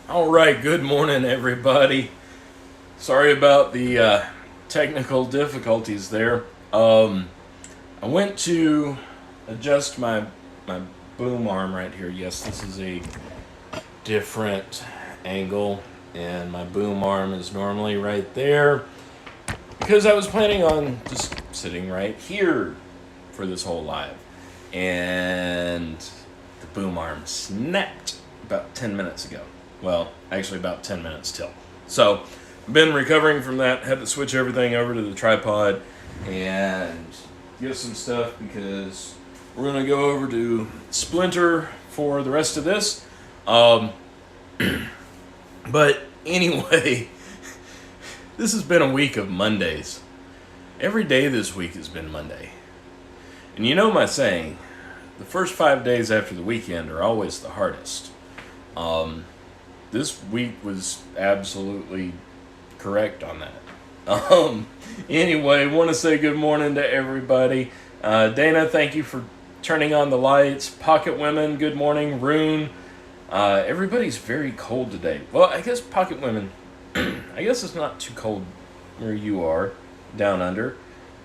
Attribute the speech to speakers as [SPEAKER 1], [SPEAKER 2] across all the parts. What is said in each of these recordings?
[SPEAKER 1] All right, good morning, everybody. Sorry about the technical difficulties there. I went to adjust my boom arm right here. Yes, this is a different angle, and my boom arm is normally right there because I was planning on just sitting right here for this whole live, and the boom arm snapped about 10 minutes ago. Well, actually about 10 minutes till. So, I've been recovering from that. Had to switch everything over to the tripod and get some stuff because we're going to go over to Splinter for the rest of this. But anyway, this has been a week of Mondays. Every day this week has been Monday. And you know my saying, the first 5 days after the weekend are always the hardest. This week was absolutely correct on that. Anyway, want to say good morning to everybody. Dana, thank you for turning on the lights. Pocket Women, good morning. Rune, everybody's very cold today. Well, I guess Pocket Women, I guess it's not too cold where you are, down under.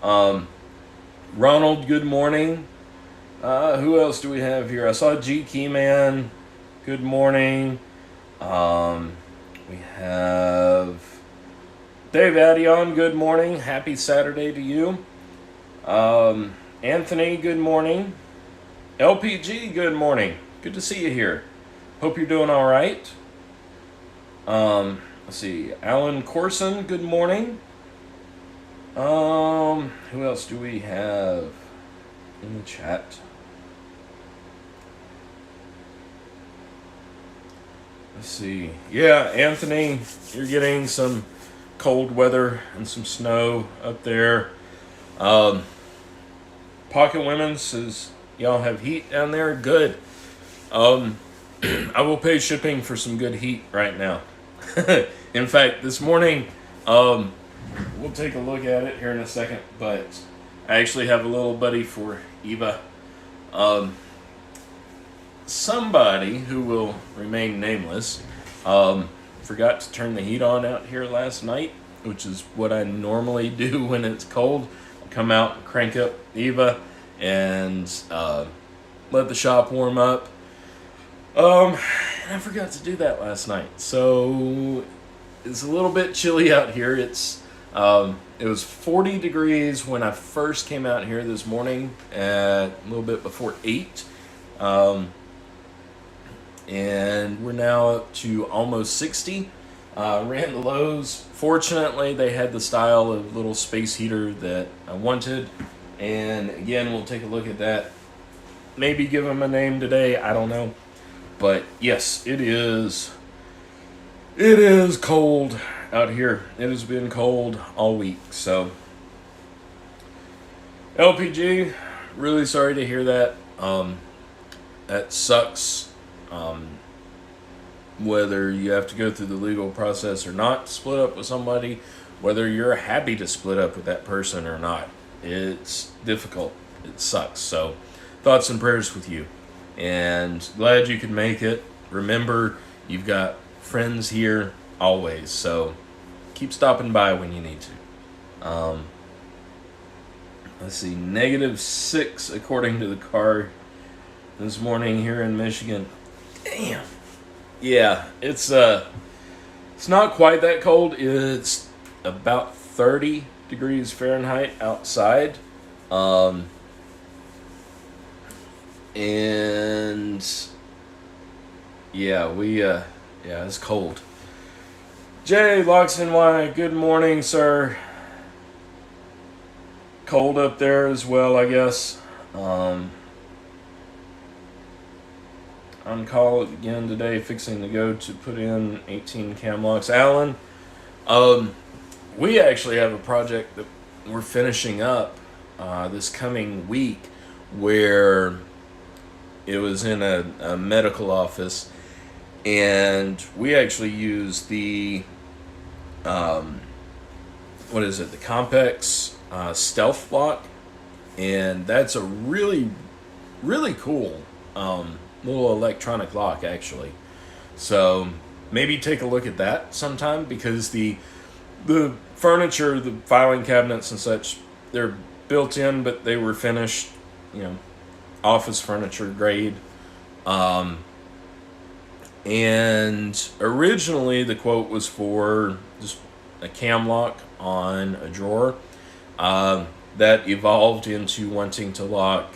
[SPEAKER 1] Ronald, good morning. Who else do we have here? I saw G Keyman, good morning. We have Dave Addion, good morning. Happy Saturday to you. Anthony, good morning. LPG, good morning. Good to see you here. Hope you're doing all right. Let's see. Alan Corson, good morning. Who else do we have in the chat? Let's see. Yeah, Anthony, you're getting some cold weather and some snow up there. Pocket Women says, y'all have heat down there? Good. I will pay shipping for some good heat right now. In fact, this morning, we'll take a look at it here in a second, but I actually have a little buddy for Eva. Somebody who will remain nameless forgot to turn the heat on out here last night, which is what I normally do when it's cold. I come out and crank up Eva and let the shop warm up. And I forgot to do that last night, so it's a little bit chilly out here. It was 40 degrees when I first came out here this morning at a little bit before 8. And we're now up to almost 60. Ran the lows. Fortunately, they had the style of little space heater that I wanted. And again, we'll take a look at that. Maybe give them a name today. I don't know. But yes, it is cold out here. It has been cold all week. So, LPG, really sorry to hear that. That sucks. Whether you have to go through the legal process or not, split up with somebody, whether you're happy to split up with that person or not, it's difficult. It sucks. So, thoughts and prayers with you. And glad you could make it. Remember, you've got friends here always. So, keep stopping by when you need to. Let's see, -6 according to the car this morning here in Michigan. Damn. Yeah, it's not quite that cold. It's about 30 degrees Fahrenheit outside. And yeah, it's cold. Jay Locks and Y, good morning, sir. Cold up there as well, I guess. On call again today, fixing to go to put in 18 cam locks. Alan, we actually have a project that we're finishing up this coming week where it was in a medical office, and we actually use the the Compex Stealth Lock, and that's a really, really cool little electronic lock, actually. So maybe take a look at that sometime, because the furniture, the filing cabinets and such, they're built in, but they were finished, you know, office furniture grade. Um, and originally the quote was for just a cam lock on a drawer. That evolved into wanting to lock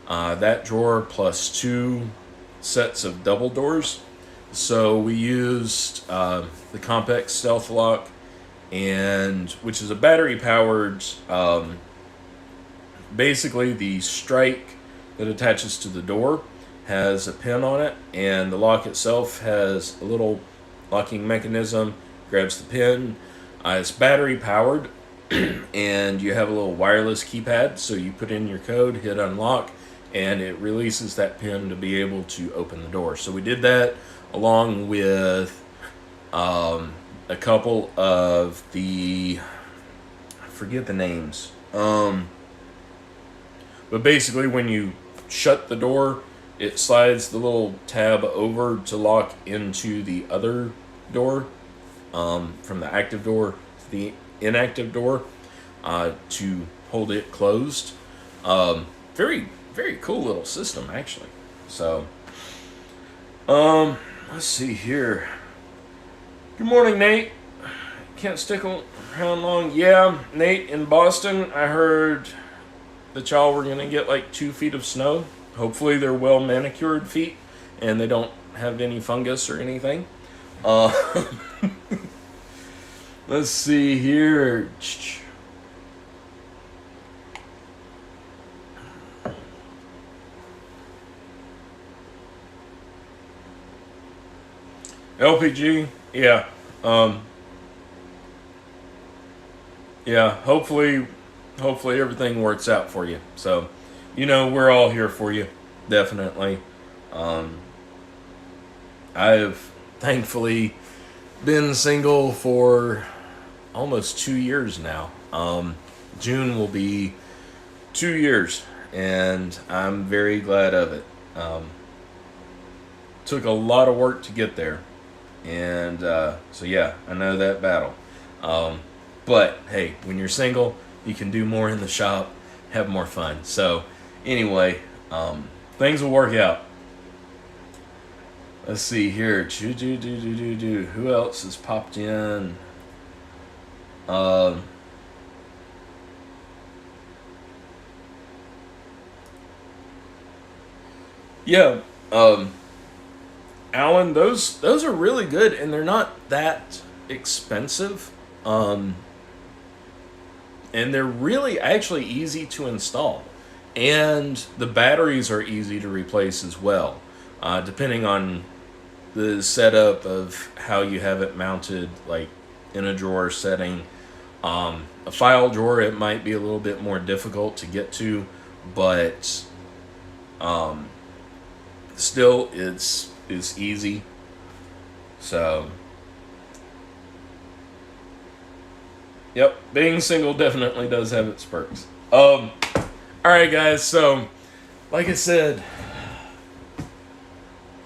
[SPEAKER 1] that drawer plus 2 sets of double doors. So we used the Compact Stealth Lock, and which is a battery powered. Basically, the strike that attaches to the door has a pin on it, and the lock itself has a little locking mechanism. Grabs the pin. It's battery powered, and you have a little wireless keypad. So you put in your code, hit unlock, and it releases that pin to be able to open the door. So we did that along with a couple of the, I forget the names, but basically when you shut the door, it slides the little tab over to lock into the other door, from the active door to the inactive door, to hold it closed. Very, very cool little system, actually. So, let's see here. Good morning, Nate. Can't stick around long. Yeah, Nate, in Boston, I heard that y'all were going to get like 2 feet of snow. Hopefully they're well manicured feet and they don't have any fungus or anything. Let's see here. LPG, yeah. Yeah, hopefully everything works out for you. So, we're all here for you, definitely. I've thankfully been single for almost 2 years now. June will be 2 years, and I'm very glad of it. Took a lot of work to get there, and so yeah, I know that battle. But hey, when you're single, you can do more in the shop, have more fun. So anyway, things will work out. Let's see here. Who else has popped in? Yeah. Alan, those are really good, and they're not that expensive. And they're really actually easy to install. And the batteries are easy to replace as well, depending on the setup of how you have it mounted, like in a drawer setting. A file drawer, it might be a little bit more difficult to get to, but still it's easy. So, yep, being single definitely does have its perks. Alright guys, so like I said,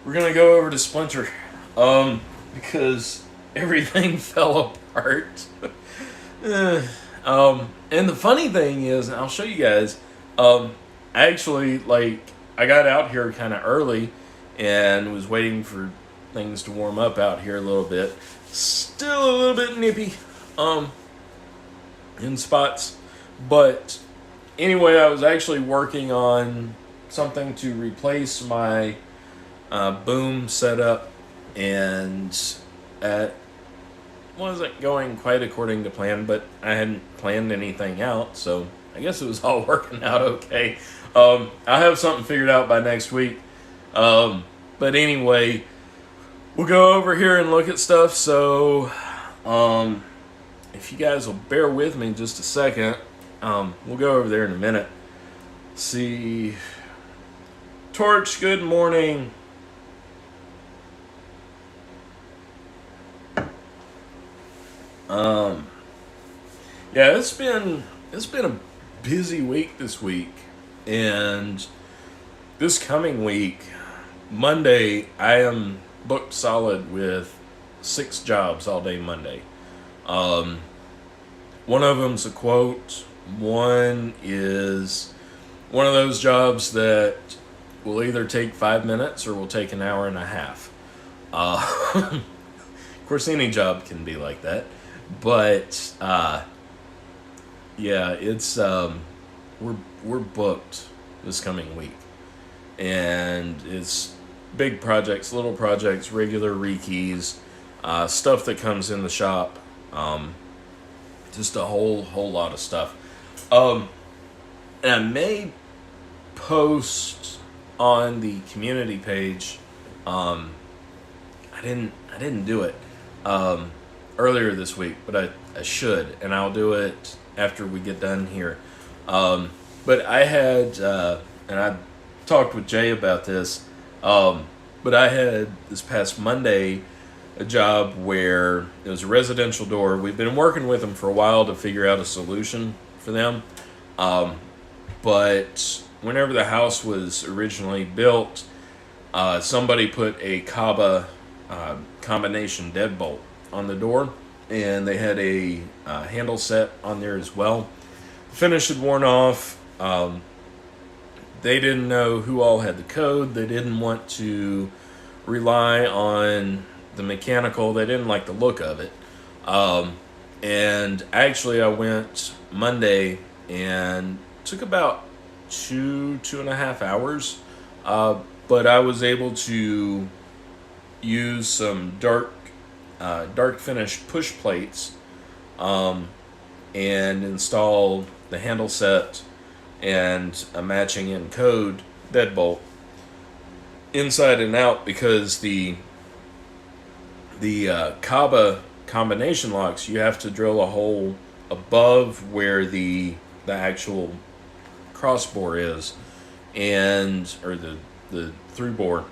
[SPEAKER 1] we're gonna go over to Splinter, because everything fell apart. And the funny thing is, and I'll show you guys, actually, I got out here kind of early and was waiting for things to warm up out here a little bit. Still a little bit nippy, in spots, but anyway, I was actually working on something to replace my boom setup, and it wasn't going quite according to plan, but I hadn't planned anything out, so I guess it was all working out okay. I'll have something figured out by next week. But anyway, we'll go over here and look at stuff, so if you guys will bear with me just a second, we'll go over there in a minute. See, Torch, good morning. Yeah, it's been a busy week this week, and this coming week, Monday, I am booked solid with 6 jobs all day Monday. One of them's a quote. One is one of those jobs that will either take 5 minutes or will take an hour and a half. Of course, any job can be like that, but yeah, it's we're booked this coming week, and it's big projects, little projects, regular rekeys, stuff that comes in the shop, just a whole lot of stuff. And I may post on the community page. I didn't do it earlier this week, but I should, and I'll do it after we get done here. But I had, and I talked with Jay about this, but I had this past Monday a job where it was a residential door. We've been working with them for a while to figure out a solution for them. But whenever the house was originally built, somebody put a Kaba combination deadbolt on the door, and they had a handle set on there as well. The finish had worn off. They didn't know who all had the code. They didn't want to rely on the mechanical. They didn't like the look of it. And actually I went Monday and took about 2.5 hours. But I was able to use some dark finish push plates and install the handle set and a matching in code deadbolt inside and out, because the Kaba combination locks, you have to drill a hole above where the actual cross bore is, and or the through bore,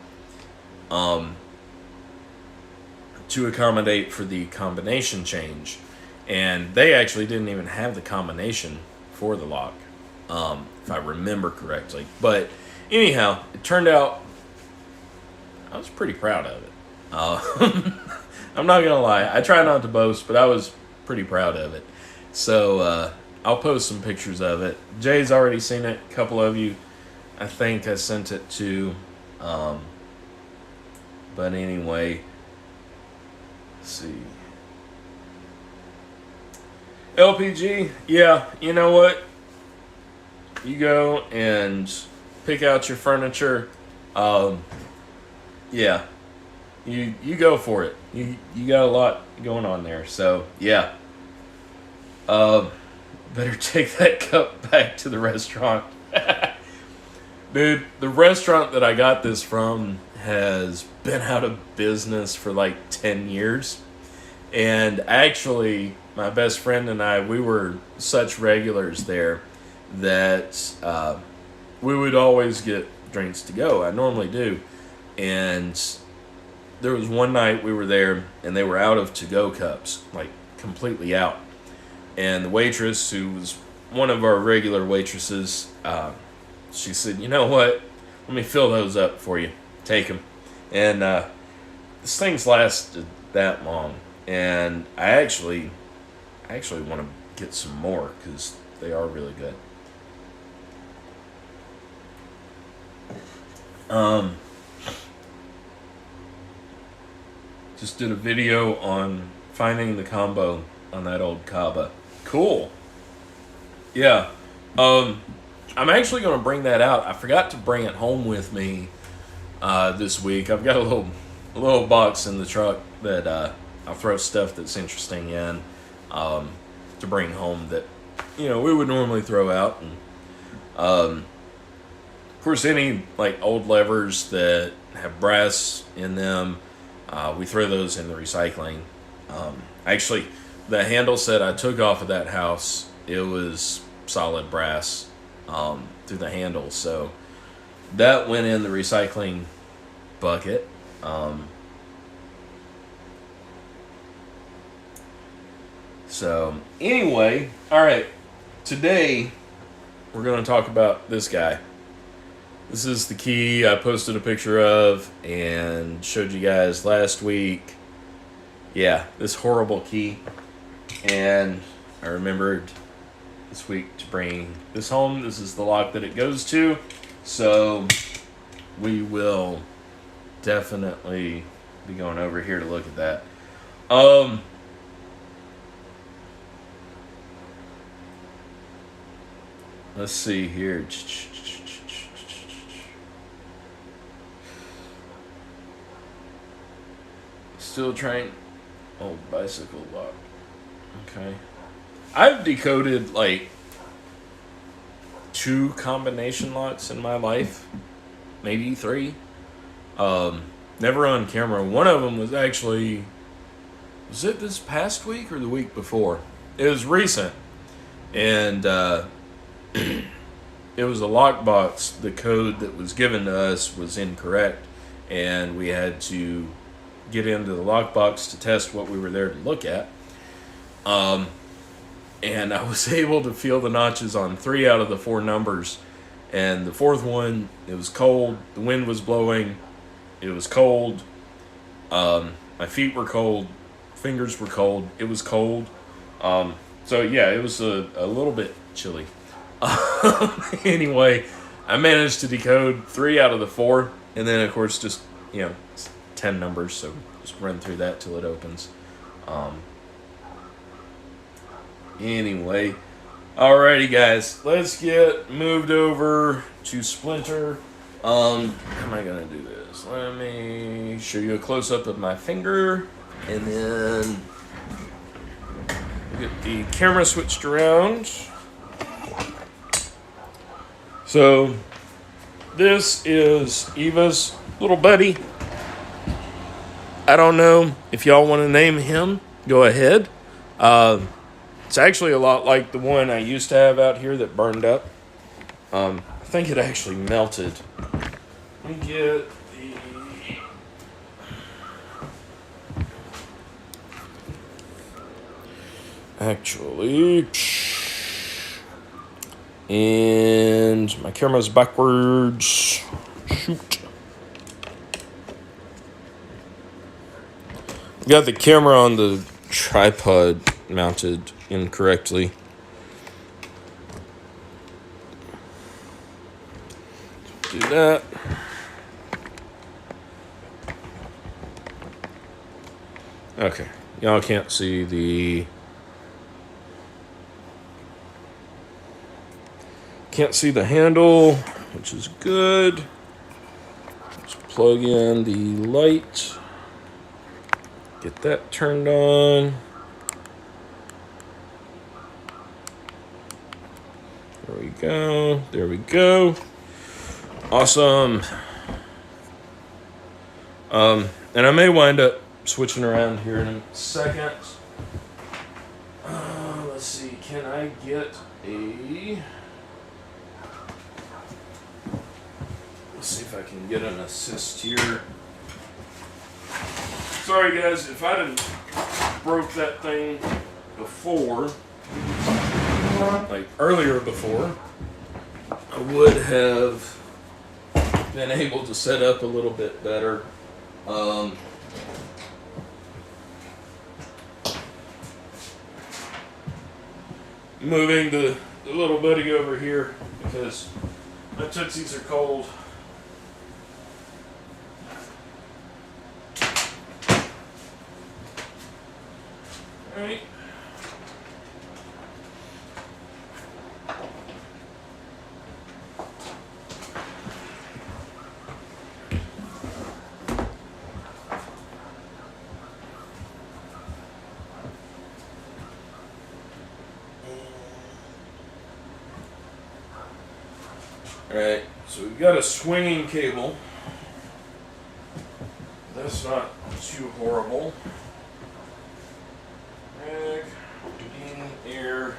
[SPEAKER 1] to accommodate for the combination change. And they actually didn't even have the combination for the lock, if I remember correctly. But anyhow, it turned out I was pretty proud of it. I'm not gonna lie, I try not to boast, but I was pretty proud of it. So I'll post some pictures of it. Jay's already seen it. A couple of you, I think I sent it to. But anyway, let's see. LPG, yeah, you know what? You go and pick out your furniture. Yeah, you go for it. You got a lot going on there, so yeah. Better take that cup back to the restaurant. Dude, the restaurant that I got this from has been out of business for like 10 years. And actually, my best friend and I, we were such regulars there that we would always get drinks to go. I normally do. And there was one night we were there and they were out of to-go cups, like completely out. And the waitress, who was one of our regular waitresses, she said, "You know what? Let me fill those up for you. Take them." And this thing's lasted that long. And I actually want to get some more because they are really good. Just did a video on finding the combo on that old Kaba. Cool. Yeah. I'm actually going to bring that out. I forgot to bring it home with me this week. I've got a little box in the truck that I'll throw stuff that's interesting in to bring home that we would normally throw out. And of course, any like old levers that have brass in them, we throw those in the recycling. Actually, the handle set I took off of that house, it was solid brass through the handle, so that went in the recycling bucket. So anyway, all right, today we're going to talk about this guy. This is the key I posted a picture of and showed you guys last week. Yeah, this horrible key. And I remembered this week to bring this home. This is the lock that it goes to. So we will definitely be going over here to look at that. Let's see here. Still trying. Oh, bicycle lock. Okay. I've decoded like 2 combination locks in my life, maybe 3. Never on camera. One of them was actually, was it this past week or the week before? It was recent, and it was a lockbox. The code that was given to us was incorrect, and we had to get into the lockbox to test what we were there to look at. And I was able to feel the notches on 3 out of the 4 numbers. And the 4th one, it was cold. The wind was blowing. It was cold. My feet were cold. Fingers were cold. It was cold. So yeah, it was a little bit chilly. Anyway, I managed to decode 3 out of the 4. And then, of course, just, it's 10 numbers. So just run through that till it opens. Anyway, alrighty guys, let's get moved over to Splinter. How am I gonna do this? Let me show you a close-up of my finger, and then get the camera switched around. So, this is Eva's little buddy. I don't know if y'all want to name him, go ahead. It's actually a lot like the one I used to have out here that burned up. I think it actually melted. Let me get the... Actually... And my camera's backwards. Shoot. Got the camera on the tripod mounted incorrectly. Do that. Okay. Y'all can't see the handle, which is good. Let's plug in the light. Get that turned on. There we go. There we go. Awesome. And I may wind up switching around here in a second. Let's see. Can I get a... Let's see if I can get an assist here. Sorry guys, if I'd have broke that thing before, like earlier before, I would have been able to set up a little bit better. Moving the little buddy over here because my tootsies are cold. Alright. Alright, so we've got a swinging cable. That's not too horrible. Air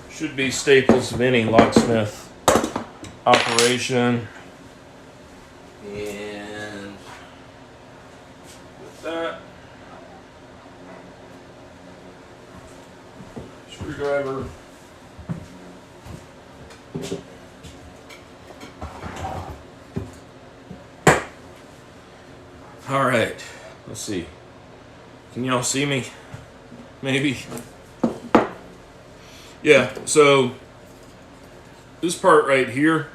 [SPEAKER 1] should be staples of any locksmith operation. And with that, screwdriver. All right, let's see. Can y'all see me? Maybe. Yeah, so this part right here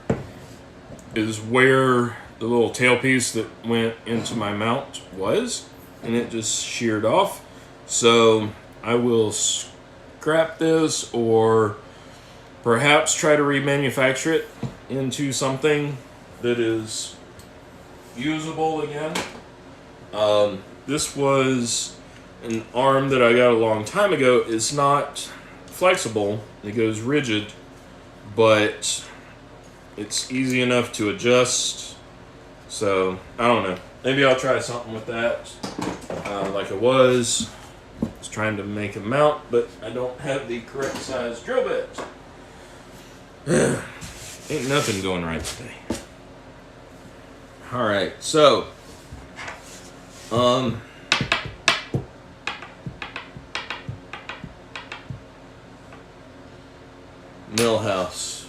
[SPEAKER 1] is where the little tailpiece that went into my mount was, and it just sheared off. So I will scrap this, or perhaps try to remanufacture it into something that is usable again. This was an arm that I got a long time ago. It's not flexible, it goes rigid, but it's easy enough to adjust. So I don't know, maybe I'll try something with that. Like I was trying to make a mount, but I don't have the correct size drill bit. Ain't nothing going right today. Alright, so Millhouse.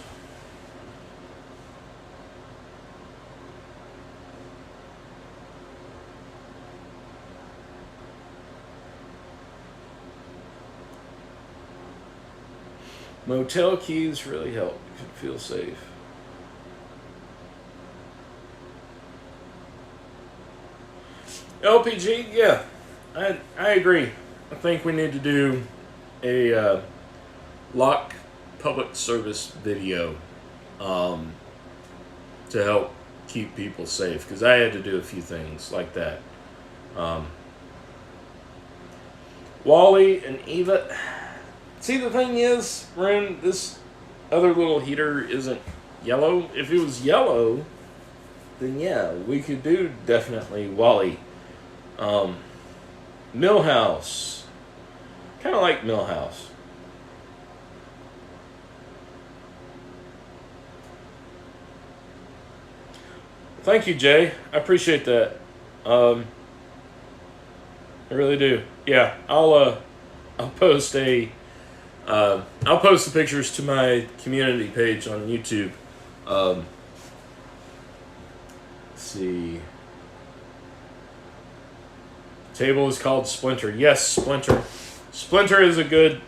[SPEAKER 1] Motel keys really help. You can feel safe. LPG, yeah, I agree. I think we need to do a lock public service video to help keep people safe, because I had to do a few things like that. Wally and Eva. See, the thing is, Rune, this other little heater isn't yellow. If it was yellow, then yeah, we could do definitely Wally. Millhouse. Kind of like Millhouse. Thank you, Jay. I appreciate that. I really do. Yeah, I'll post I'll post the pictures to my community page on YouTube. Let's see. Table is called Splinter. Yes, Splinter. Splinter is a good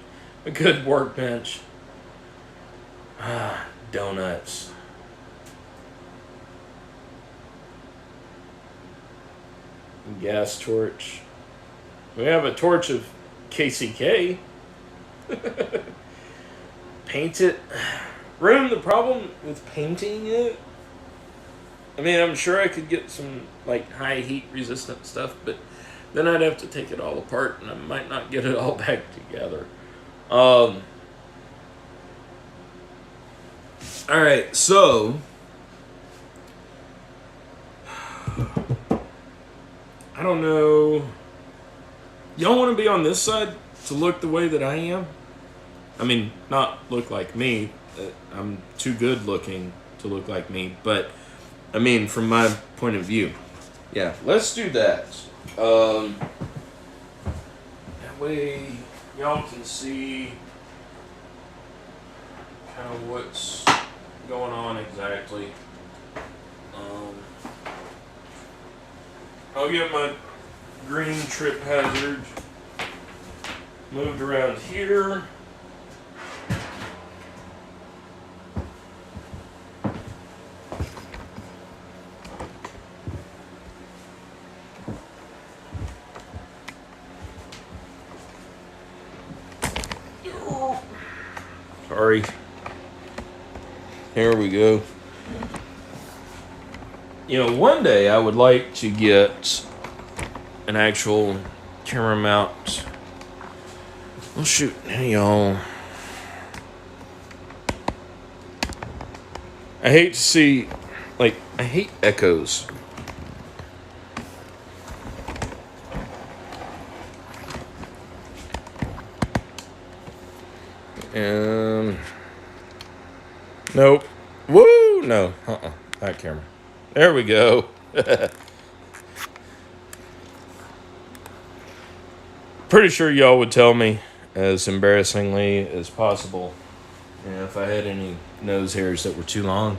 [SPEAKER 1] workbench. Ah, donuts. Gas torch. We have a torch of KCK. Paint it. Rune, the problem with painting it, I mean, I'm sure I could get some like high heat resistant stuff, but then I'd have to take it all apart and I might not get it all back together. Alright, so I don't know. Y'all want to be on this side to look the way that I am? I mean, not look like me. I'm too good looking to look like me, but I mean, from my point of view. Yeah, let's do that. That way y'all can see kind of what's going on exactly. I'll get my green trip hazard moved around here. Sorry. Here we go. You know, one day I would like to get an actual camera mount. Oh shoot, hey y'all. I hate to see, like, I hate echoes. Nope. Woo! No. That camera. There we go. Pretty sure y'all would tell me as embarrassingly as possible, you know, if I had any nose hairs that were too long.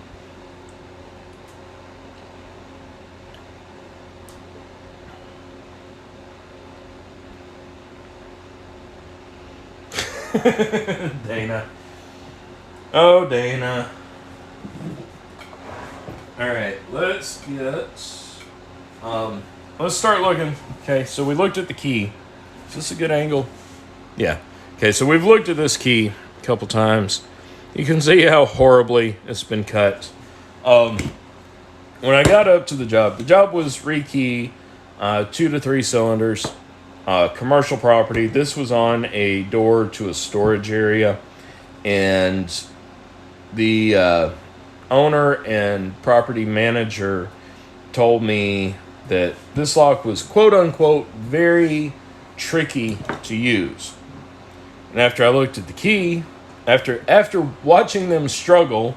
[SPEAKER 1] Dana. Oh, Dana. Alright, let's start looking. Okay, so we looked at the key. Is this a good angle? Yeah. Okay, so we've looked at this key a couple times. You can see how horribly it's been cut. When I got up to the job was rekey, 2 to 3 cylinders, commercial property. This was on a door to a storage area, and the owner and property manager told me that this lock was quote unquote very tricky to use. And after I looked at the key, after watching them struggle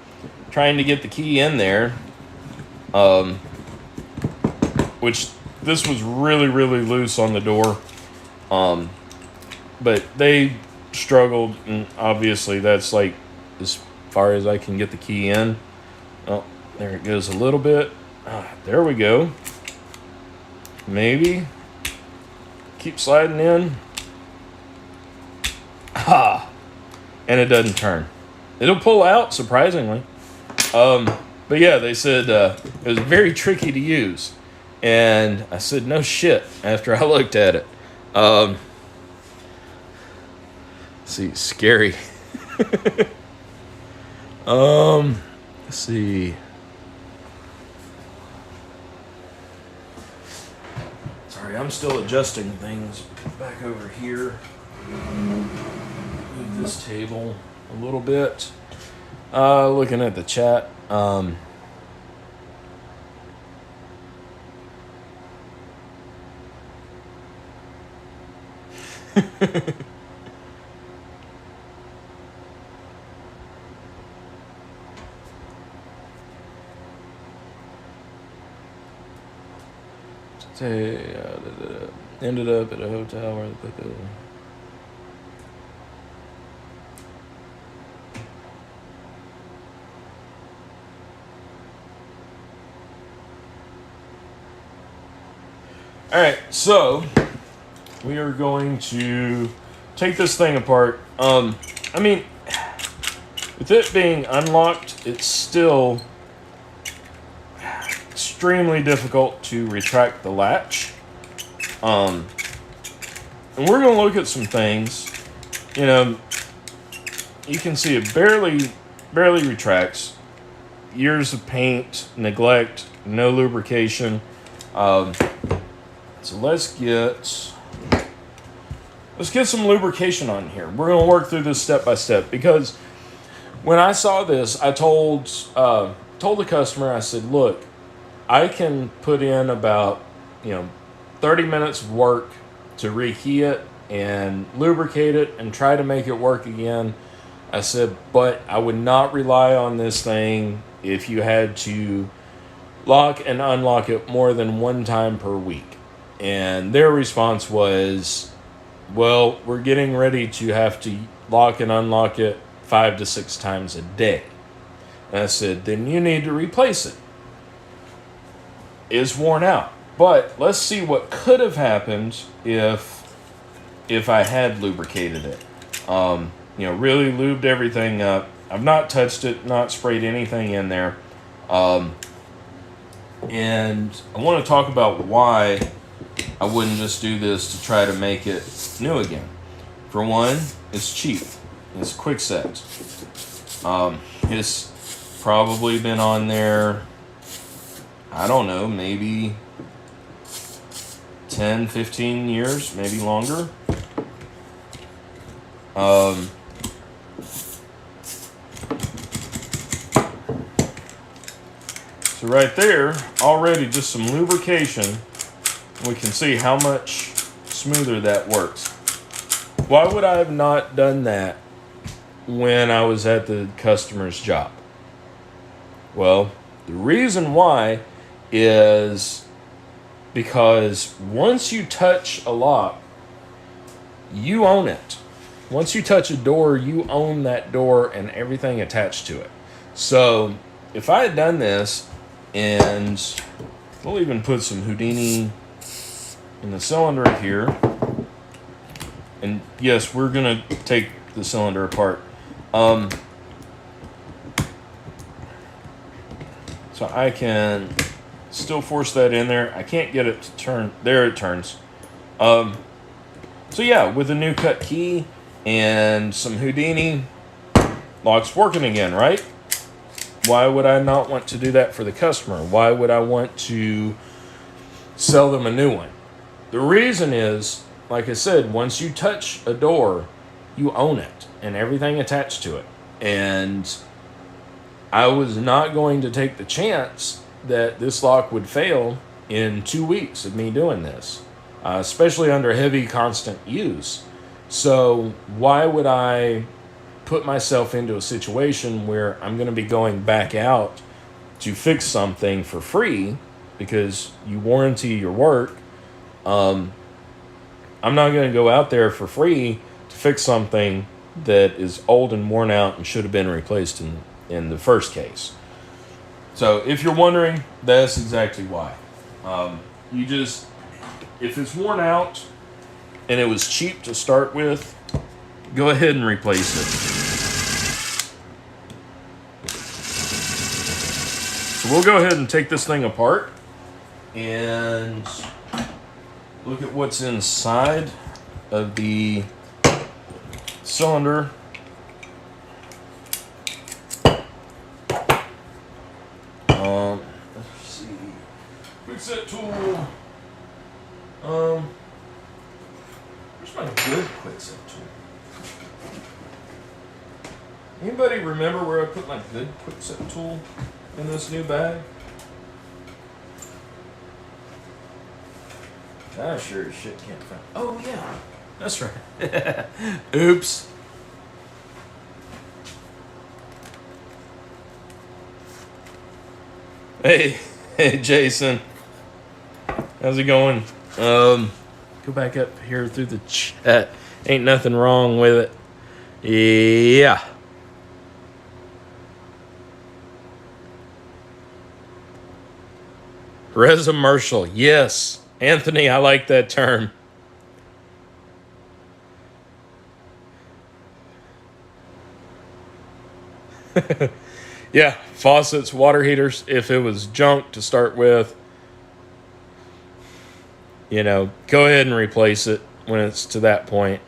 [SPEAKER 1] trying to get the key in there, which this was really, really loose on the door, but they struggled, and obviously that's like as far as I can get the key in. Oh, there it goes a little bit. There we go. Maybe. Keep sliding in. And it doesn't turn. It'll pull out, surprisingly. But yeah, they said it was very tricky to use. And I said, no shit, after I looked at it. Let's see, scary. Let's see. Sorry, I'm still adjusting things back over here. Move this table a little bit. Looking at the chat. Ended up at a hotel where they put the... Alright, so we are going to take this thing apart. I mean, with it being unlocked, it's still extremely difficult to retract the latch. And we're going to look at some things. You know, you can see it barely retracts. Years of paint, neglect, no lubrication. So let's get some lubrication on here. We're going to work through this step by step, because when I saw this, I told the customer, I said, look, I can put in about 30 minutes of work to rekey it and lubricate it and try to make it work again. I said, but I would not rely on this thing if you had to lock and unlock it more than one time per week. And their response was, well, we're getting ready to have to lock and unlock it 5 to 6 times a day. And I said, then you need to replace it. It's worn out. But let's see what could have happened if I had lubricated it. Really lubed everything up. I've not touched it, not sprayed anything in there. And I want to talk about why I wouldn't just do this to try to make it new again. For one, it's cheap. It's quick set. It's probably been on there, I don't know, maybe 10, 15 years, maybe longer. So right there, already just some lubrication. We can see how much smoother that works. Why would I have not done that when I was at the customer's job? Well, the reason why is because once you touch a lock, you own it. Once you touch a door, you own that door and everything attached to it. So if I had done this, and we'll even put some Houdini in the cylinder here, and yes, we're gonna take the cylinder apart. So I can still force that in there. I can't get it to turn. There it turns. So yeah, with a new cut key and some Houdini, lock's working again, right? Why would I not want to do that for the customer? Why would I want to sell them a new one? The reason is, like I said, once you touch a door, you own it and everything attached to it. And I was not going to take the chance that this lock would fail in 2 weeks of me doing this, especially under heavy, constant use. So why would I put myself into a situation where I'm going to be going back out to fix something for free because you warranty your work? I'm not going to go out there for free to fix something that is old and worn out and should have been replaced in the first case. So if you're wondering, that's exactly why. If it's worn out and it was cheap to start with, go ahead and replace it. So we'll go ahead and take this thing apart and look at what's inside of the cylinder. Let's see. Quick set tool. Where's my good quick set tool? Anybody remember where I put my good quick set tool in this new bag? I sure as shit can't find. Oh yeah, that's right. Oops. Hey, Jason. How's it going? Go back up here through the chat. Ain't nothing wrong with it. Yeah. Resumercial. Yes. Anthony, I like that term. Yeah, faucets, water heaters, if it was junk to start with, go ahead and replace it when it's to that point.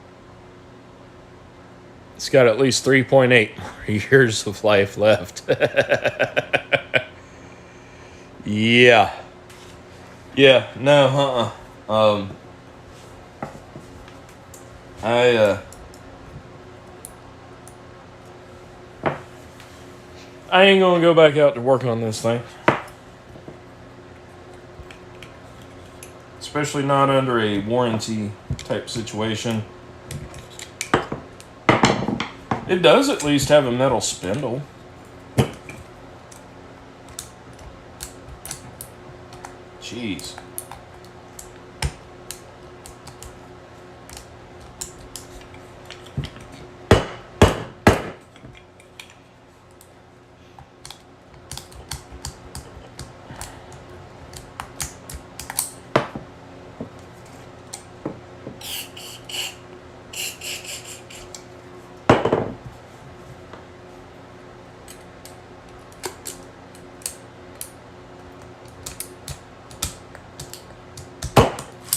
[SPEAKER 1] It's got at least 3.8 more years of life left. Yeah. Yeah, no, I ain't gonna go back out to work on this thing. Especially not under a warranty type situation. It does at least have a metal spindle. Jeez.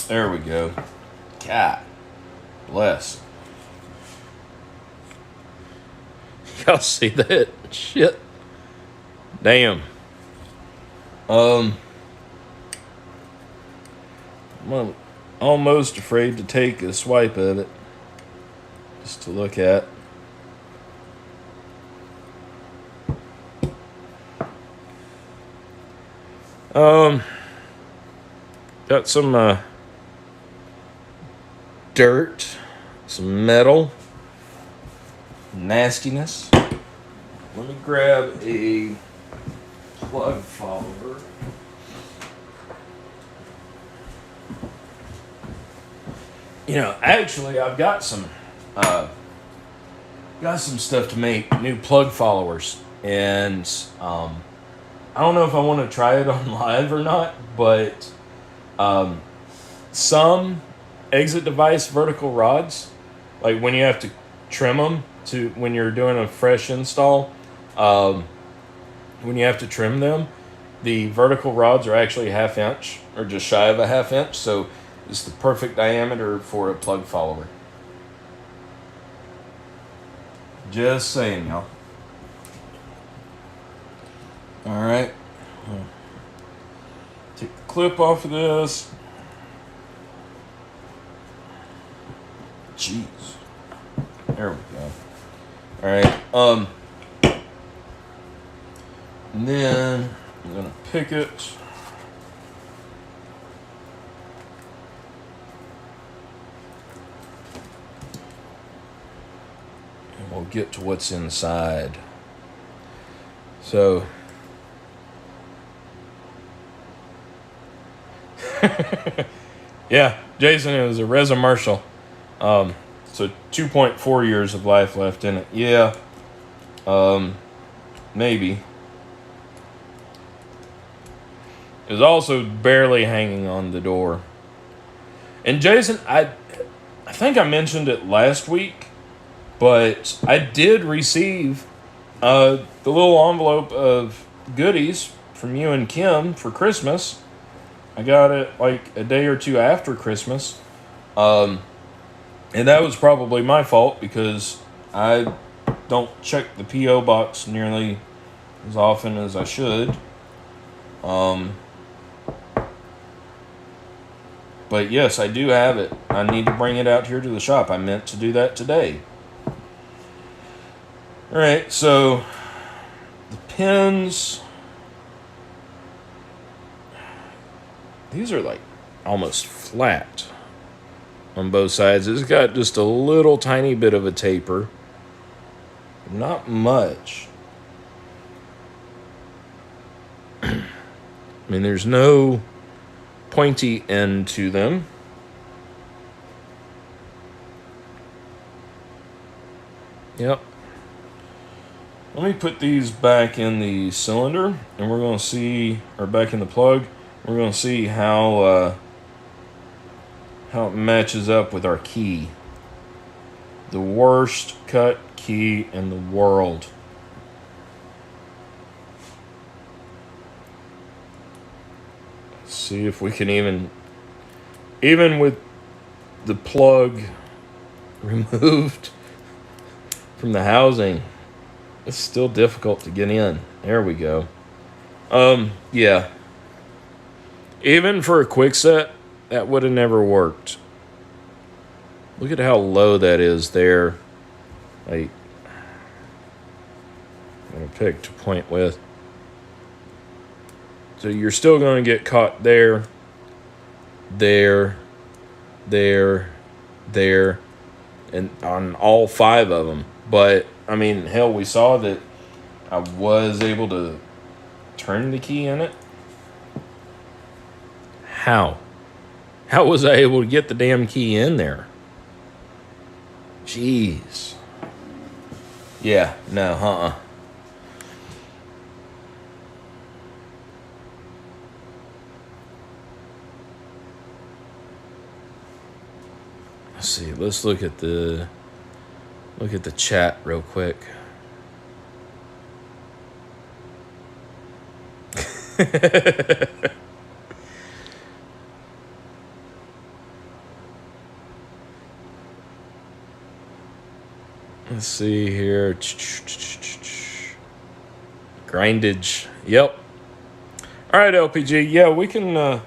[SPEAKER 1] There we go. God bless. Y'all see that? Shit. Damn. I'm almost afraid to take a swipe of it. Just to look at. Got some dirt, some metal, nastiness. Let me grab a plug follower. Actually, I've got some stuff to make new plug followers, and I don't know if I want to try it on live or not, but some exit device vertical rods, like when you have to trim them to when you're doing a fresh install. When you have to trim them, the vertical rods are actually a half inch or just shy of a half inch, so it's the perfect diameter for a plug follower. Just saying, y'all. All right. Take the clip off of this. Jeez. There we go. All right. And then I'm gonna pick it. And we'll get to what's inside. So yeah, Jason, it was a Reza Marshall. So 2.4 years of life left in it. Yeah. Maybe. It was also barely hanging on the door. And Jason, I think I mentioned it last week, but I did receive the little envelope of goodies from you and Kim for Christmas. I got it like a day or two after Christmas. And that was probably my fault because I don't check the P.O. box nearly as often as I should. But yes, I do have it. I need to bring it out here to the shop. I meant to do that today. Alright, so the pins. These are like almost flat on both sides. It's got just a little tiny bit of a taper. Not much. I mean, there's no pointy end to them. Yep. Let me put these back in the cylinder, and we're going to see, or back in the plug, we're going to see how it matches up with our key. The worst cut key in the world. See if we can even with the plug removed from the housing, it's still difficult to get in. There we go. Yeah. Even for a quick set, that would have never worked. Look at how low that is there. Like, I'm going to pick to point with. So you're still going to get caught there, and on all 5 of them. But, I mean, hell, we saw that I was able to turn the key in it. How? How was I able to get the damn key in there? Jeez. Yeah, no, Let's see. Let's look at the chat real quick. Let's see here. Grindage. Yep. All right, LPG. Yeah, we can.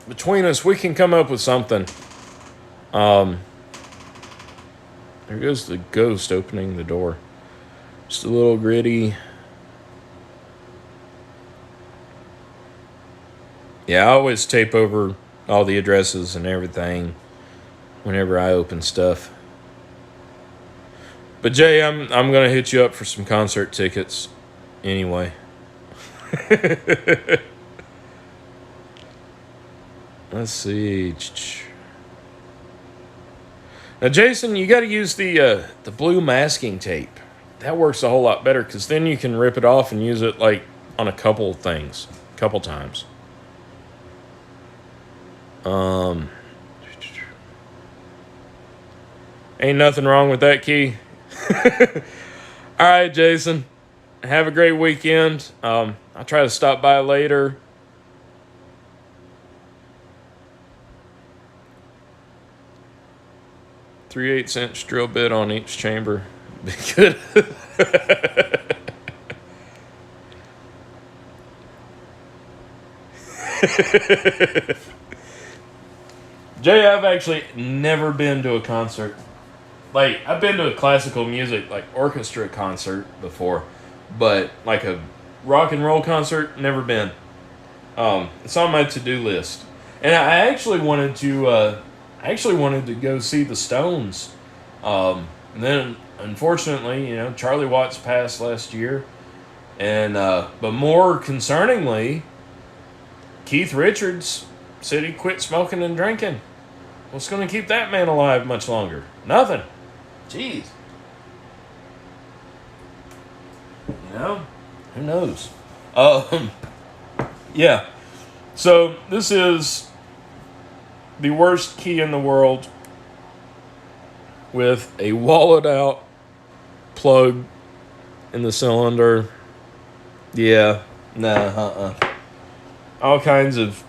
[SPEAKER 1] Between us, we can come up with something. There goes the ghost opening the door. Just a little gritty. Yeah, I always tape over all the addresses and everything whenever I open stuff. But Jay, I'm gonna hit you up for some concert tickets anyway. Let's see. Now, Jason, you got to use the blue masking tape. That works a whole lot better because then you can rip it off and use it like on a couple things, couple times. Ain't nothing wrong with that key. All right, Jason. Have a great weekend. I'll try to stop by later. 3/8" drill bit on each chamber. Be good. Jay, I've actually never been to a concert. Like, I've been to a classical music, like, orchestra concert before, but, like, a rock and roll concert, never been. It's on my to-do list. And I actually wanted to go see the Stones. And then, unfortunately, Charlie Watts passed last year. And, but more concerningly, Keith Richards said he quit smoking and drinking. What's going to keep that man alive much longer? Nothing. Jeez. Who knows? Yeah. So this is the worst key in the world with a walled out plug in the cylinder. Yeah. Nah, all kinds of,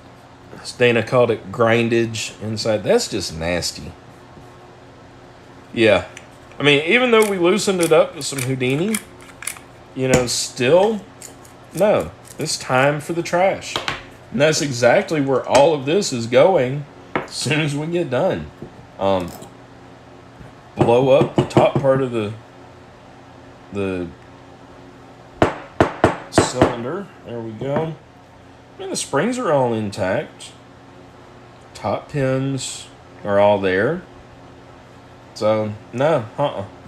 [SPEAKER 1] as Dana called it, grindage inside. That's just nasty. Yeah. I mean, even though we loosened it up with some Houdini, still, no. It's time for the trash. And that's exactly where all of this is going as soon as we get done. Blow up the top part of the cylinder. There we go. I mean, the springs are all intact. Top pins are all there. So, no,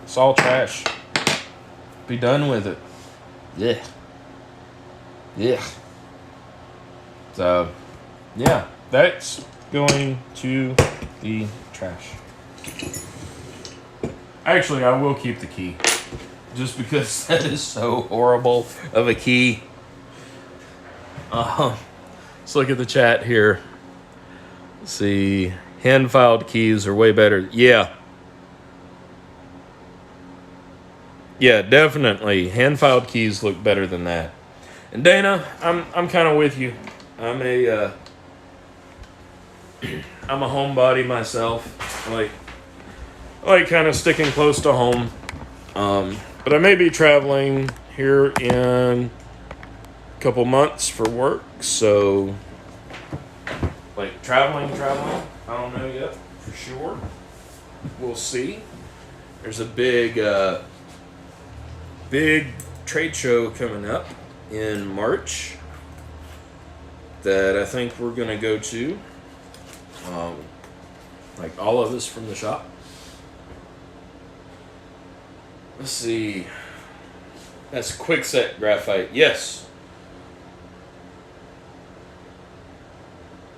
[SPEAKER 1] it's all trash. Be done with it. Yeah. Yeah. So, yeah, that's going to the trash. Actually, I will keep the key. Just because that is so horrible of a key. Let's look at the chat here. Let's see. Hand-filed keys are way better. Yeah. Yeah, definitely. Hand-filed keys look better than that. And Dana, I'm kind of with you. I'm a homebody myself. I like kind of sticking close to home. But I may be traveling here in a couple months for work, so traveling. I don't know yet for sure. We'll see. There's a big trade show coming up in March that I think we're gonna go to. All of us from the shop. Let's see. That's quickset graphite. Yes.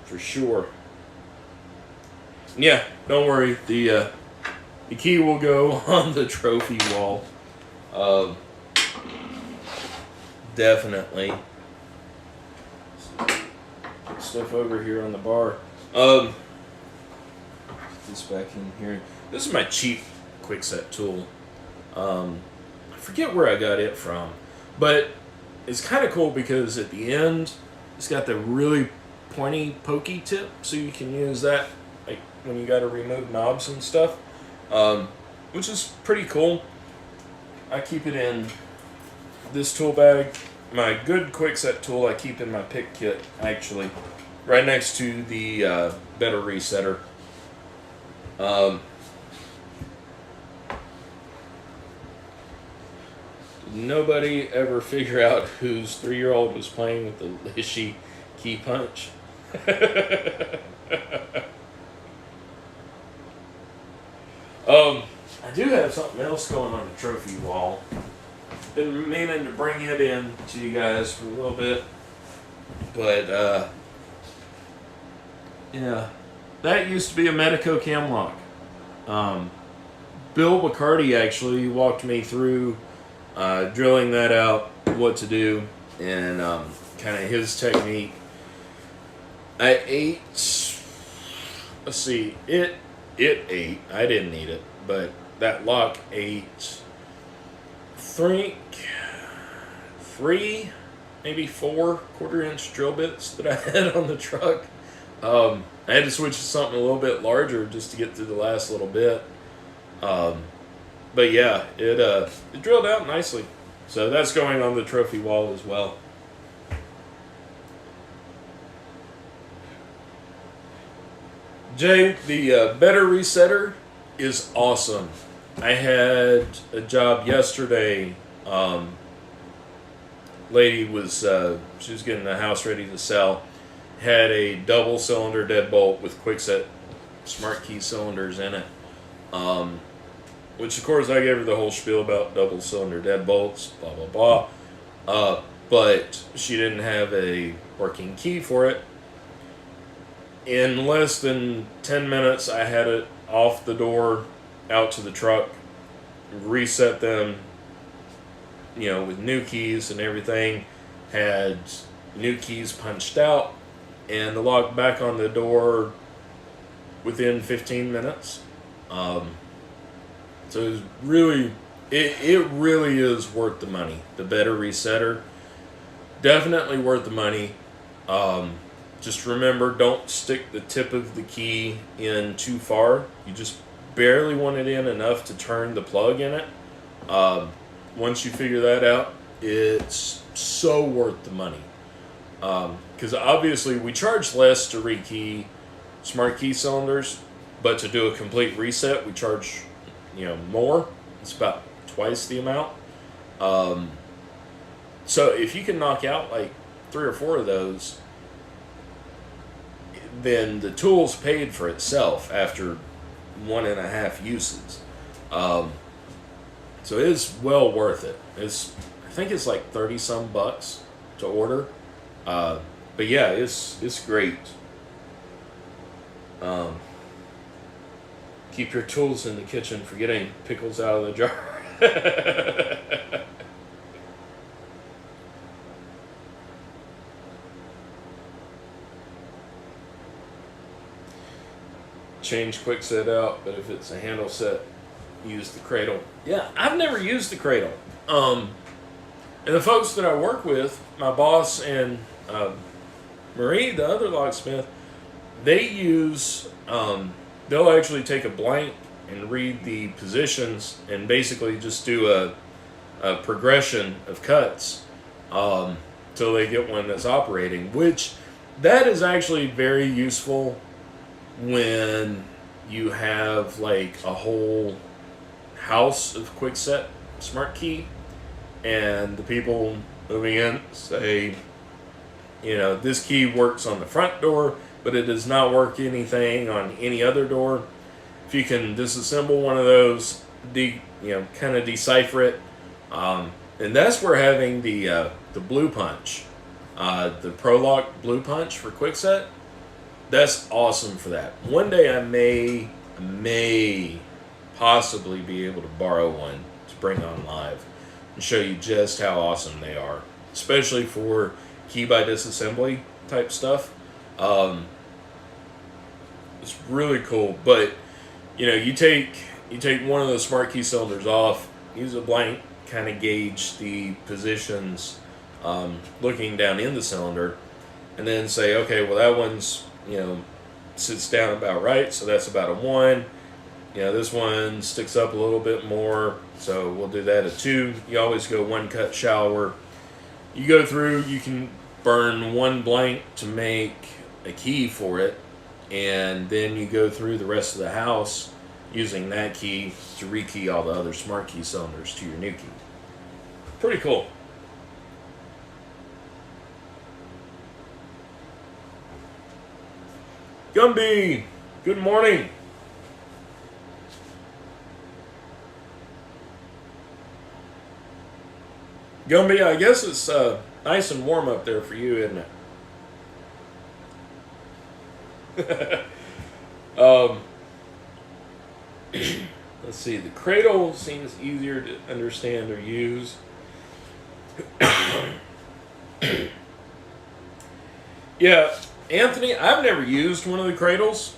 [SPEAKER 1] For sure. Yeah, don't worry. The key will go on the trophy wall. Definitely. Stuff over here on the bar. This back in here. This is my cheap quickset tool. I forget where I got it from, but it's kind of cool because at the end, it's got the really pointy, pokey tip, so you can use that when you got to remove knobs and stuff, which is pretty cool. I keep it in this tool bag. My good quickset tool I keep in my pick kit, actually, right next to the better resetter. Nobody ever figure out whose 3-year-old was playing with the Lishy key punch. I do have something else going on the trophy wall. Been meaning to bring it in to you guys for a little bit, but yeah, that used to be a Medico cam lock. Bill Bacardi actually walked me through drilling that out, what to do, and kind of his technique. It it ate. I didn't eat it, but that lock ate three, maybe 4 1/4 inch drill bits that I had on the truck. I had to switch to something a little bit larger just to get through the last little bit. But yeah, it drilled out nicely. So that's going on the trophy wall as well. Jay, the better resetter is awesome. I had a job yesterday. Lady was she was getting the house ready to sell. Had a double cylinder deadbolt with quickset smart key cylinders in it. Which of course I gave her the whole spiel about double cylinder deadbolts, blah blah blah. But she didn't have a working key for it. In less than 10 minutes, I had it off the door, out to the truck, reset them, with new keys and everything, had new keys punched out, and the lock back on the door within 15 minutes. So it really is worth the money. The better resetter, definitely worth the money. Just remember, don't stick the tip of the key in too far. You just barely want it in enough to turn the plug in it. Once you figure that out, it's so worth the money. Because obviously we charge less to rekey smart key cylinders, but to do a complete reset, we charge more. It's about twice the amount. So if you can knock out like 3 or 4 of those, then the tool's paid for itself after 1.5 uses. So it is well worth it. I think it's like 30 some bucks to order. But yeah, it's great. Keep your tools in the kitchen for getting pickles out of the jar. Change quickset out, but if it's a handle set, use the cradle. Yeah, I've never used the cradle. And the folks that I work with, my boss and Marie, the other locksmith, they use, they'll actually take a blank and read the positions and basically just do a progression of cuts till they get one that's operating, which that is actually very useful when you have like a whole house of quickset smart key and the people moving in say, this key works on the front door, but it does not work anything on any other door. If you can disassemble one of those, kind of decipher it, and that's where having the blue punch, the ProLock blue punch for quickset, that's awesome for that. One day I may possibly be able to borrow one to bring on live and show you just how awesome they are, especially for key by disassembly type stuff. It's really cool. But you take one of those smart key cylinders off, use a blank, kind of gauge the positions looking down in the cylinder, and then say, okay, well that one's sits down about right, so that's about a 1. This one sticks up a little bit more, so we'll do that at 2. You always go 1 cut shallower. You go through, you can burn 1 blank to make a key for it, and then you go through the rest of the house using that key to rekey all the other smart key cylinders to your new key. Pretty cool. Gumby, good morning. Gumby, I guess it's nice and warm up there for you, isn't it? Let's see, the cradle seems easier to understand or use. Yeah, Anthony, I've never used one of the cradles.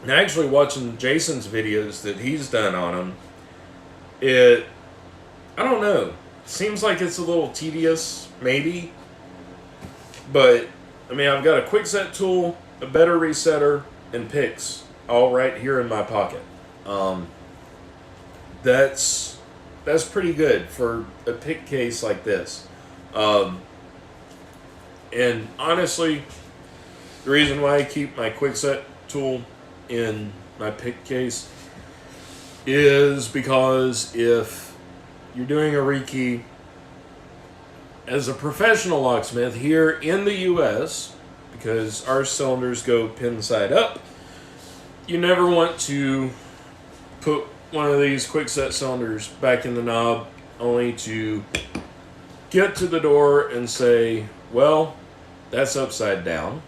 [SPEAKER 1] And actually watching Jason's videos that he's done on them, I don't know, seems like it's a little tedious, maybe. But, I mean, I've got a quick set tool, a better resetter, and picks all right here in my pocket. That's pretty good for a pick case like this. And honestly, the reason why I keep my quick set tool in my pick case is because if you're doing a rekey as a professional locksmith here in the US, because our cylinders go pin side up, you never want to put one of these quick set cylinders back in the knob only to get to the door and say, well, that's upside down.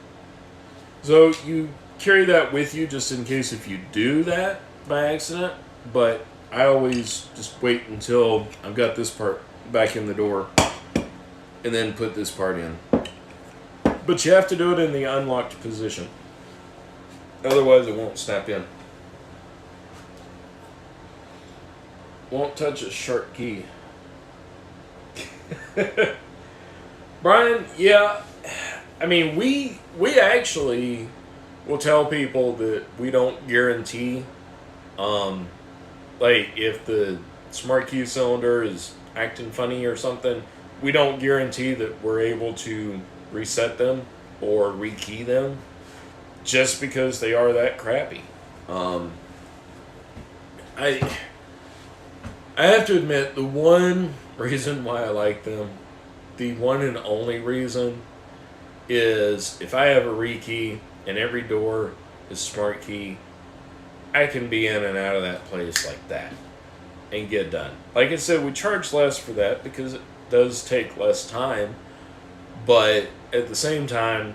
[SPEAKER 1] So you carry that with you just in case if you do that by accident, but I always just wait until I've got this part back in the door and then put this part in. But you have to do it in the unlocked position. Otherwise it won't snap in. Won't touch a sharp key. Brian, yeah, I mean, we actually will tell people that we don't guarantee, like if the smart key cylinder is acting funny or something, we don't guarantee that we're able to reset them or rekey them just because they are that crappy. I have to admit, the one reason why I like them, the one and only reason, is if I have a rekey and every door is smart key, I can be in and out of that place like that and get done. Like I said, we charge less for that because it does take less time, but at the same time,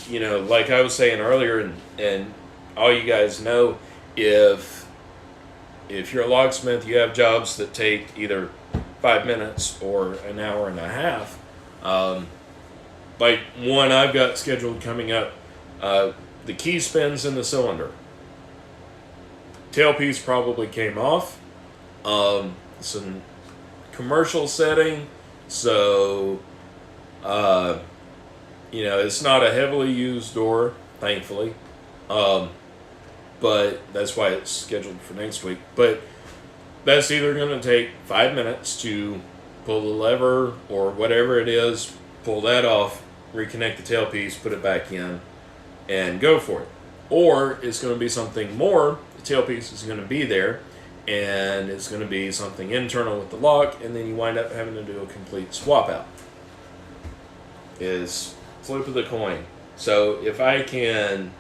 [SPEAKER 1] you know, like I was saying earlier, and all you guys know, if you're a locksmith, you have jobs that take either 5 minutes or an hour and a half. Like one I've got scheduled coming up, the key spins in the cylinder. Tailpiece probably came off. It's a commercial setting, so you know, it's not a heavily used door, thankfully. But that's why it's scheduled for next week. But that's either going to take 5 minutes to pull the lever or whatever it is, pull that off, reconnect the tailpiece, put it back in, and go for it. Or it's going to be something more. The tailpiece is going to be there, and it's going to be something internal with the lock, and then you wind up having to do a complete swap out. Is flip of the coin. So if I can,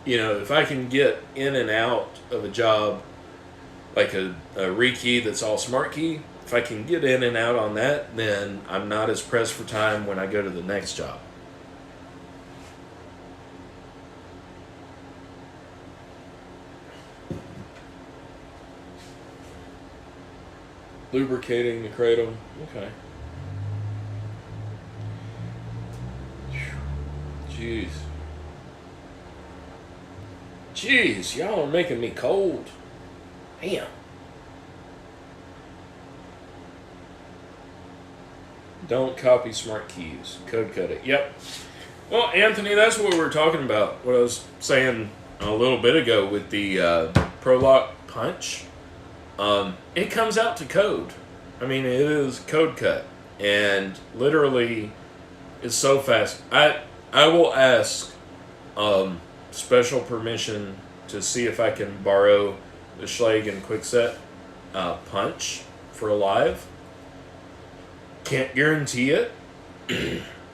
[SPEAKER 1] you know, if I can get in and out of a job like a rekey that's all smart key, if I can get in and out on that, then I'm not as pressed for time when I go to the next job. Lubricating the cradle. Okay. Jeez. Jeez, y'all are making me cold. Damn. Don't copy smart keys. Code cut it. Yep. Well, Anthony, that's what we were talking about. What I was saying a little bit ago with the ProLock punch. It comes out to code. I mean, it is code cut. And literally, it's so fast. I will ask special permission to see if I can borrow the Schlagen Quickset punch for a live. Can't guarantee it.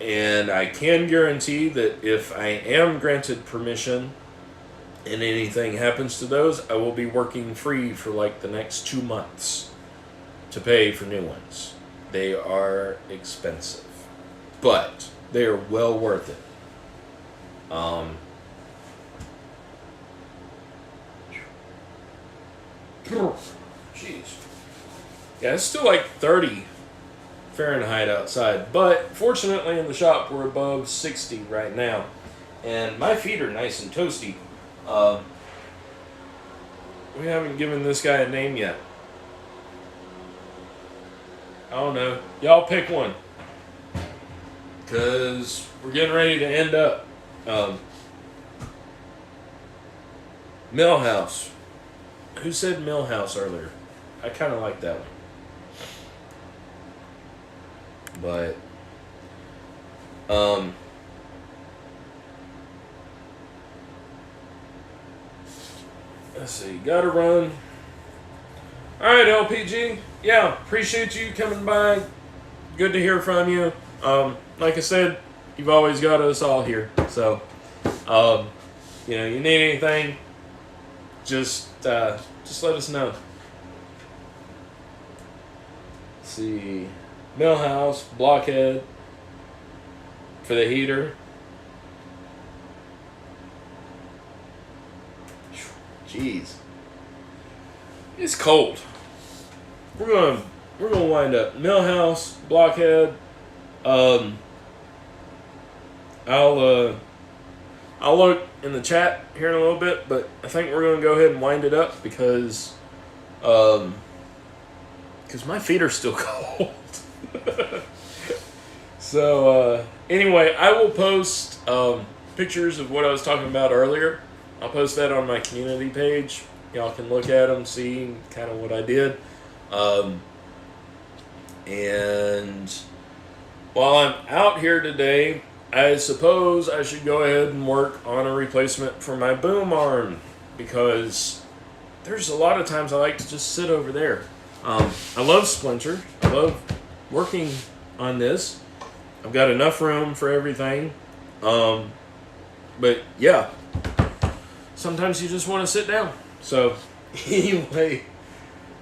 [SPEAKER 1] And I can guarantee that if I am granted permission and anything happens to those, I will be working free for like the next 2 months to pay for new ones. They are expensive, but they are well worth it. Jeez. Yeah, it's still like 30 Fahrenheit outside, but fortunately in the shop we're above 60 right now. and my feet are nice and toasty. We haven't given this guy a name yet. I don't know. Y'all pick one. Because we're getting ready to end up. Millhouse. Who said Millhouse earlier? I kind of like that one. But, let's see. Gotta run. Alright, LPG. Yeah, appreciate you coming by. Good to hear from you. Like I said, you've always got us all here. So, you know, you need anything, just let us know. Let's see. Millhouse, blockhead for the heater. Jeez. It's cold. We're gonna wind up. Millhouse, blockhead. I'll look in the chat here in a little bit, but I think we're gonna go ahead and wind it up because my feet are still cold. So anyway, I will post pictures of what I was talking about earlier. I'll post that on my community page. Y'all can look at them, see kind of what I did. And while I'm out here today, I suppose I should go ahead and work on a replacement for my boom arm, because there's a lot of times I like to just sit over there. I love Splinter. I love working on this. I've got enough room for everything. But yeah, sometimes you just want to sit down. So anyway,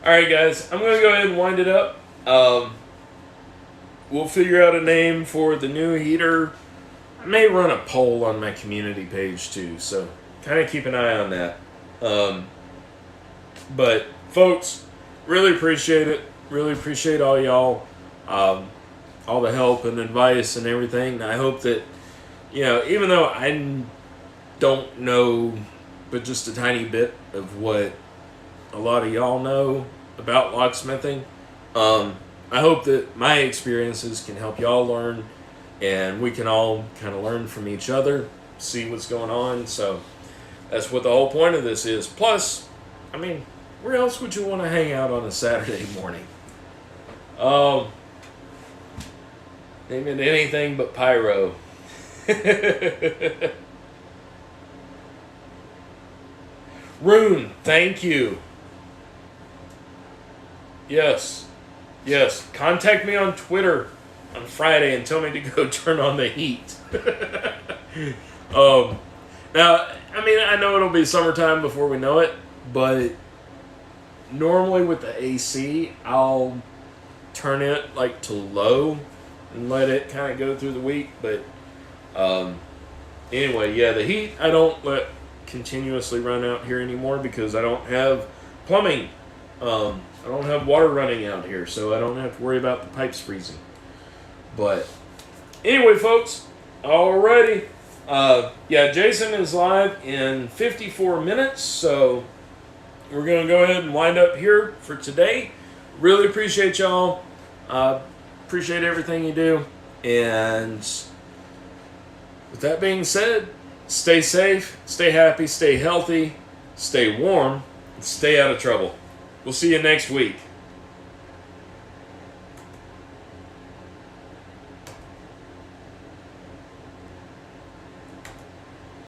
[SPEAKER 1] all right, guys, I'm gonna go ahead and wind it up. We'll figure out a name for the new heater. I may run a poll on my community page too, so kind of keep an eye on that. But folks, really appreciate it. Really appreciate all y'all, all the help and advice and everything. I hope that, you know, even though I don't know but just a tiny bit of what a lot of y'all know about locksmithing, I hope that my experiences can help y'all learn, and we can all kind of learn from each other, see what's going on. So that's what the whole point of this is. Plus, I mean, where else would you want to hang out on a Saturday morning? Name it anything but pyro. Rune, thank you. Yes. Contact me on Twitter on Friday and tell me to go turn on the heat. Now, I mean, I know it'll be summertime before we know it, but normally with the AC, I'll turn it like to low and let it kind of go through the week. But anyway, yeah, the heat I don't let continuously run out here anymore because I don't have plumbing. I don't have water running out here, so I don't have to worry about the pipes freezing. But anyway, folks, alrighty. Yeah, Jason is live in 54 minutes, so we're going to go ahead and wind up here for today. Really appreciate y'all. Appreciate everything you do. And with that being said, stay safe, stay happy, stay healthy, stay warm, and stay out of trouble. We'll see you next week.